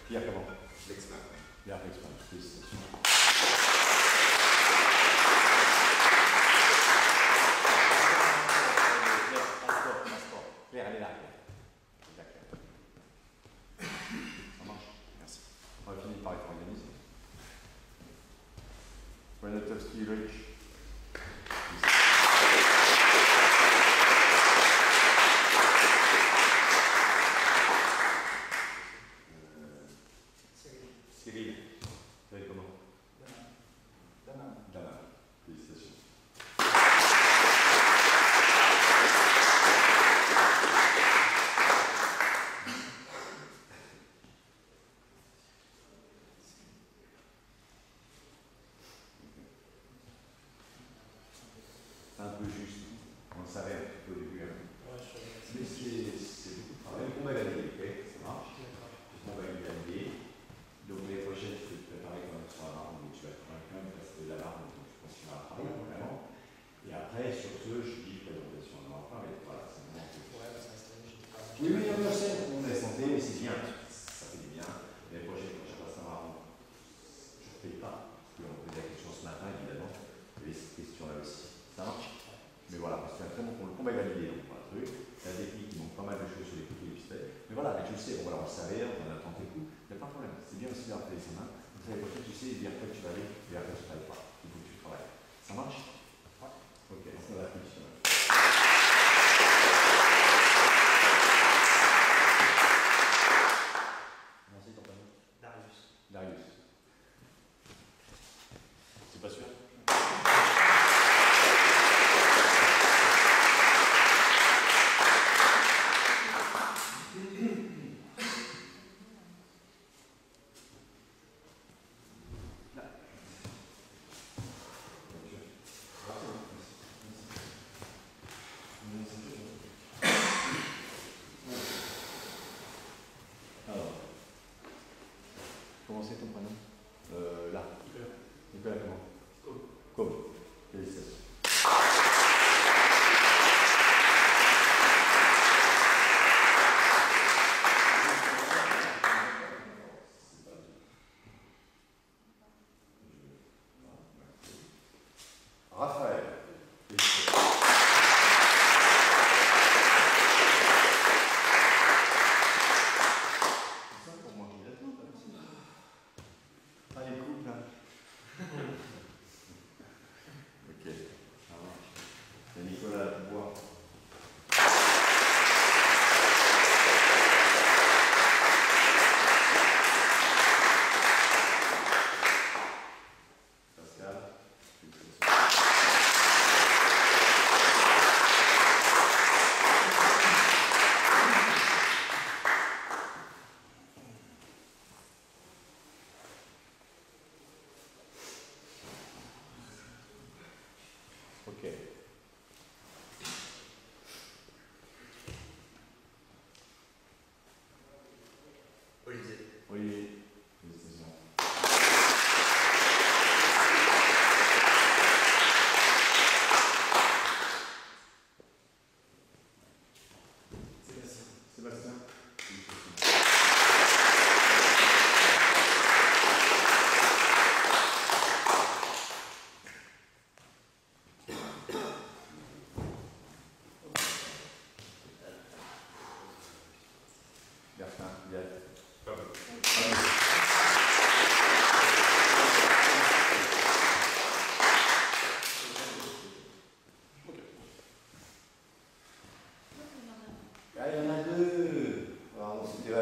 Pierre comment? L'expert. Pierre l'expert. Félicitations. Claire, elle est là. D'accord. Ça marche? Merci. On va finir par être organisé. Poniatowski, Ulrich. Cyril. Cyril comment? Dana. Félicitations. C'est un peu juste. On le savait un petit peu au début. Mais c'est beaucoup de travail. On va valider, ok? Ça marche. On va valider. Donc l'année prochaine, tu peux te préparer quand même sur l'alarme, mais tu vas être convaincu parce que l'alarme, donc je pense qu'il va travailler vraiment. Et après, sur ce, je dis présentation à l'enfant, mais voilà, c'est vraiment. Oui, oui, on le sait, on est santé, mais c'est bien. Ça fait du bien. L'année prochaine, quand je passe un marron, je ne fais pas. Parce qu'on pose la question ce matin, évidemment. Il y avait cette question-là aussi. Ça marche? Mais voilà, c'est un très bon combat validé. Donc, voilà, truc. La technique, il manque pas mal de choses sur les coups et les pistolets. Mais voilà, tu le sais, bon, voilà, on le savait, on a tenté le coup. Il n'y a pas de problème. C'est bien aussi d'avoir fait les mains. Donc, l'année prochaine, tu sais, dire après tu vas aller, et après tu ne travailles pas. Il faut que tu travailles. Ça marche? Ouais. Ok, ça va plus. Merci, ton prénom? Darius. Darius. C'est pas sûr? Alors, comment c'est ton prénom? Là. Nicolas comment? Comme. Félicitations. Raphaël. Félicitations. C'est ça pour moi qui l'attends, pas aussi. Ah, les couples, là. Ok, ça marche. Et Nicolas, tu vois. Pascal, félicitations. Ok. Olivier. Olivier, félicitations. Sébastien, félicitations. Bertin, Yann. Ah, il y en a deux. Pardon, c'était vous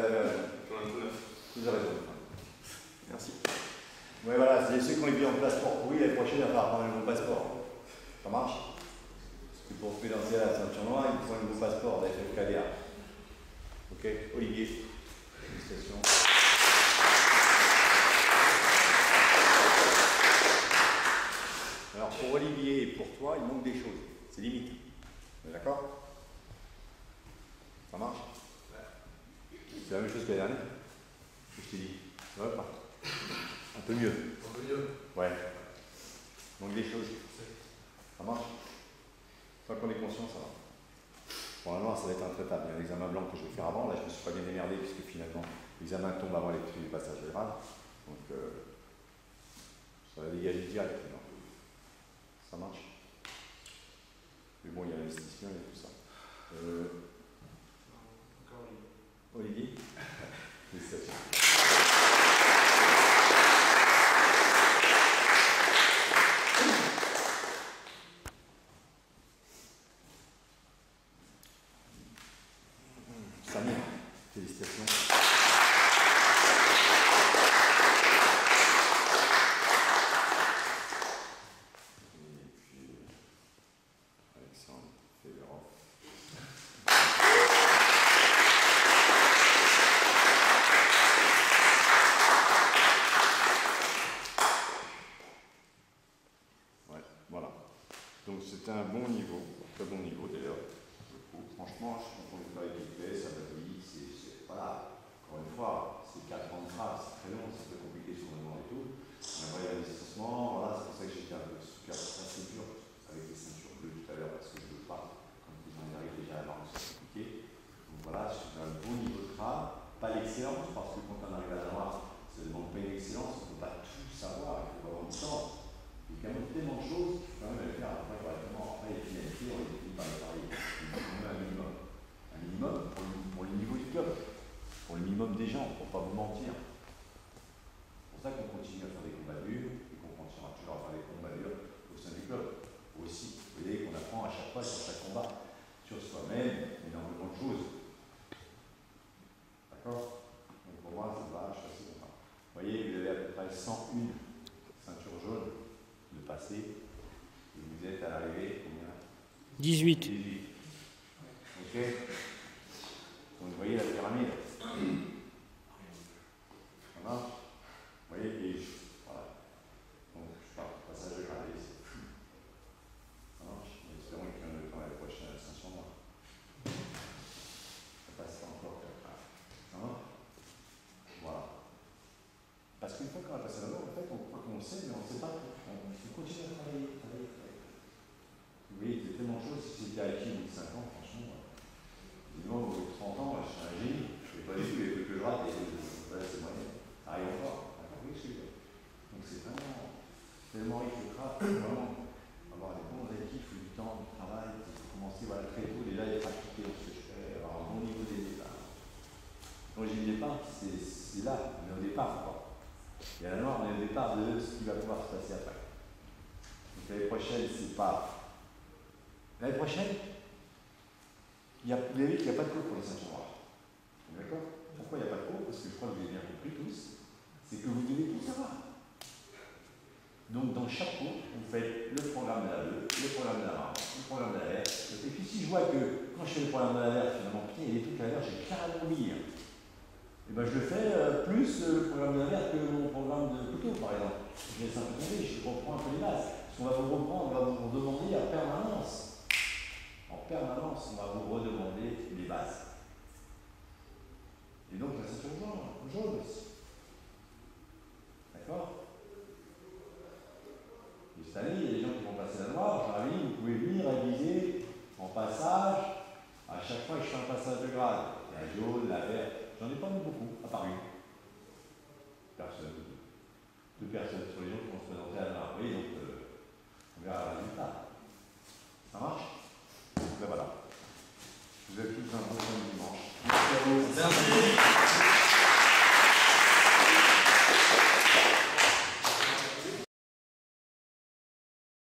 avez raison. Merci. Oui, voilà, c'est ceux qui ont été en passeport pourri, l'année prochaine, il va falloir prendre un nouveau passeport. Ça marche? Parce que pour financer la ceinture noire, il faut un nouveau passeport avec le KDA. Ok, Olivier. Félicitations. Alors pour Olivier et pour toi, il manque des choses. C'est limite. On est d'accord? Ça marche? Ouais. C'est la même chose que la dernière? Que je t'ai dit. Ça va pas? Un peu mieux. Un peu mieux. Ouais. Donc des choses. Ça marche? Tant qu'on est conscient, ça va. Bon, alors, ça va être intraitable. Il y a un examen blanc que je vais faire avant. Là, je me suis pas bien émerdé puisque finalement, L'examen tombe avant les passages de grade. Donc, ça va dégager direct. Non. Ça marche. Mais bon, il y a l'investissement et tout ça. Olivier. Félicitations. Samir, félicitations. Donc c'était un bon niveau, très bon niveau d'ailleurs. Franchement, je suis content de faire équipé, ça va vite, voilà. Encore une fois, c'est 4 ans de travail, c'est très long, c'est un peu compliqué sur le moment et tout. On a un vrai investissement, voilà, c'est pour ça que j'étais un peu super assez dur avec les ceintures bleues tout à l'heure, parce que je ne veux pas, quand ils en arrivent déjà avant, c'est compliqué. Donc voilà, je suis à un bon niveau de travail, pas l'excellence, parce que quand on arrive à la noire, ça demande pas une excellence, on ne peut pas tout savoir, il faut avoir du temps. Il y a quand même tellement de choses qu'il faut quand même le faire après correctement. Après, les finalités, on les finit par les parier. Il faut quand même un minimum. Un minimum pour le niveau du club. Pour le minimum des gens, pour ne pas vous mentir. C'est pour ça qu'on continue à faire des combats durs et qu'on continuera toujours à faire des combats durs au sein du club. Aussi, vous voyez qu'on apprend à chaque fois sur chaque combat, sur soi-même, énormément de choses. D'accord? Donc pour moi, ça va, je suis assez content. Vous voyez, vous avez à peu près 101 ceintures jaunes de passé. Et vous êtes à l'arrivée combien? 18. 18. Ok. Donc vous voyez la pyramide. Ça marche? Vous voyez, et voilà. Donc je parle du passage de grade, c'est fou. Ça marche? Espérons qu'il y en a le temps à la prochaine ascension. Ça passe encore 4 ans. Ça marche? Voilà. Parce qu'une fois qu'on a passé là-bas, en fait, on croit qu'on sait, mais on ne sait pas. On continue à travailler. Vous voyez, il y a tellement de choses. Si c'était acquis au bout de 5 ans, franchement, dis-moi, au bout de 30 ans, je suis un génie. Je ne fais pas du tout les trucs que je rate et voilà, c'est moyen. Ça arrive encore. D'accord, oui, je suis là. Donc c'est vraiment tellement riche le craft, vraiment avoir des bons acquis, il faut du temps, du travail, il faut commencer voilà, très tôt déjà et pratiquer ce que je fais, avoir un bon niveau des départs. Quand j'ai dit départ, c'est là, on est au départ. Quoi. Et à la noire, on est au départ de ce qui va pouvoir se passer après. Donc l'année prochaine, c'est pas. L'année prochaine, vous avez vu qu'il n'y a pas de cours pour les ceintures noires. D'accord? Pourquoi il n'y a pas de cours? Parce que je crois que vous avez bien compris tous. C'est que vous devez tout savoir. Donc dans chaque cours, vous faites le programme de la bleue, le programme de la marron, le programme de la verte. Et puis si je vois que quand je fais le programme de la verte, finalement, putain, il y a des trucs à la verte, j'ai carrément oublié. Et ben je le fais plus le programme de la verte que mon programme de couteau, par exemple. Je laisse un peu tomber, je reprends un peu les bases. Parce qu'on va vous reprendre, on va vous redemander en permanence. En permanence, on va vous redemander les bases. Et donc la ceinture jaune aussi. D'accord? Et cette année, il y a des gens qui vont passer la noire. Je leur ai dit, vous pouvez venir réviser en passage. À chaque fois que je fais un passage de grade, la jaune, la verte, j'en ai pas mis beaucoup, à part une. Personne. 2 personnes sur les autres qui vont se présenter à la noire. Oui, donc on verra le résultat. Ça marche? Donc là voilà. Vous avez tous un bon dimanche. Merci à vous. Merci.